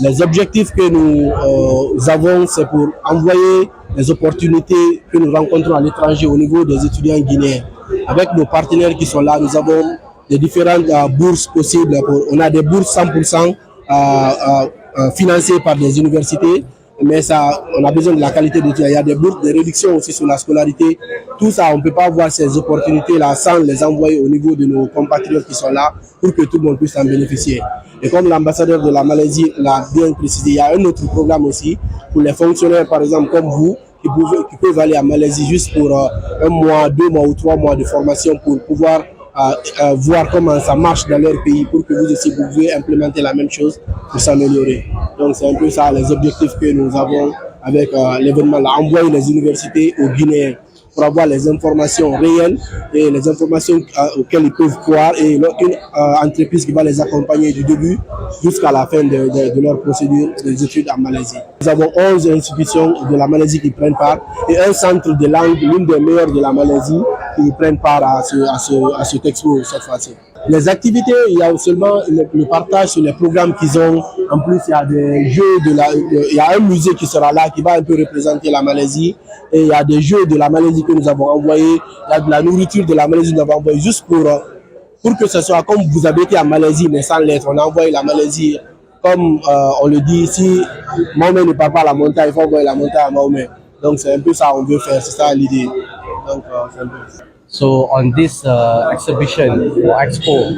Les objectifs que nous avons, c'est pour envoyer les opportunités que nous rencontrons à l'étranger au niveau des étudiants guinéens. Avec nos partenaires qui sont là, nous avons des différentes bourses possibles. On a des bourses 100% financées par des universités, mais ça, on a besoin de la qualité d'études. Il y a des bourses, des réductions aussi sur la scolarité. Tout ça, on ne peut pas avoir ces opportunités-là sans les envoyer au niveau de nos compatriotes qui sont là pour que tout le monde puisse en bénéficier. Et comme l'ambassadeur de la Malaisie l'a bien précisé, il y a un autre programme aussi pour les fonctionnaires, par exemple, comme vous, qui peuvent aller en Malaisie juste pour un mois, 2 mois ou 3 mois de formation pour pouvoir voir comment ça marche dans leur pays pour que vous aussi vous pouvez implémenter la même chose pour s'améliorer. Donc c'est un peu ça les objectifs que nous avons avec l'événement là, envoyer les universités aux Guinéens pour avoir les informations réelles et les informations auxquelles ils peuvent croire et une entreprise qui va les accompagner du début jusqu'à la fin de leur procédure des études en Malaisie. Nous avons 11 institutions de la Malaisie qui prennent part et un centre de langue, l'une des meilleures de la Malaisie, qui prennent part à ce expo cette fois-ci. Les activités, il y a seulement le partage sur les programmes qu'ils ont. En plus, il y a des jeux il y a un musée qui sera là, qui va un peu représenter la Malaisie. Et il y a des jeux de la Malaisie que nous avons envoyés. Il y a de la nourriture de la Malaisie que nous avons envoyée juste pour que ce soit comme vous avez été en Malaisie, mais sans l'être. On a envoyé la Malaisie, comme on le dit ici, Mahomet ne part pas à la montagne, il faut envoyer la montagne à Mahomet. Donc c'est un peu ça qu'on veut faire, c'est ça l'idée. Donc c'est un peu ça. So on this exhibition or expo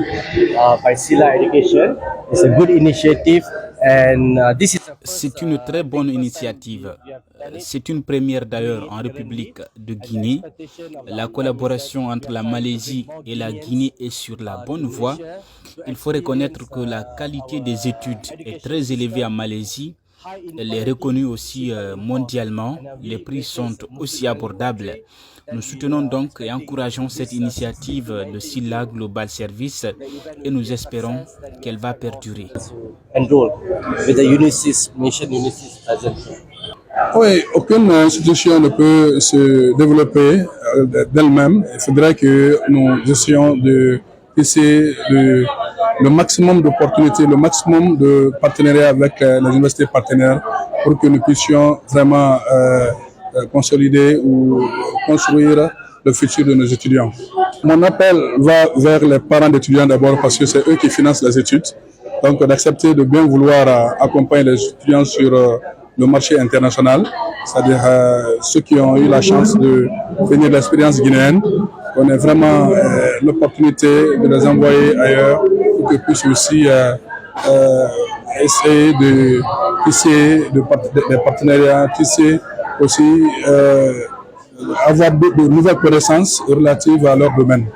by Sila Education, it's a good initiative and this is. C'est une très bonne initiative. C'est une première d'ailleurs en République de Guinée. La collaboration entre la Malaisie et la Guinée est sur la bonne voie. Il faut reconnaître que la qualité des études est très élevée en Malaisie. Elle est reconnue aussi mondialement. Les prix sont aussi abordables. Nous soutenons donc et encourageons cette initiative de Sila Global Service et nous espérons qu'elle va perdurer. Oui, aucune institution ne peut se développer d'elle-même. Il faudrait que nous essayons de tisser le maximum d'opportunités, le maximum de partenariats avec les universités partenaires pour que nous puissions vraiment consolider ou construire le futur de nos étudiants. Mon appel va vers les parents d'étudiants d'abord parce que c'est eux qui financent les études. Donc d'accepter de bien vouloir accompagner les étudiants sur le marché international, c'est-à-dire ceux qui ont eu la chance de venir de l'expérience guinéenne. On a vraiment l'opportunité de les envoyer ailleurs pour qu'ils puissent aussi essayer de tisser des partenariats, tisser aussi avoir de nouvelles connaissances relatives à leur domaine.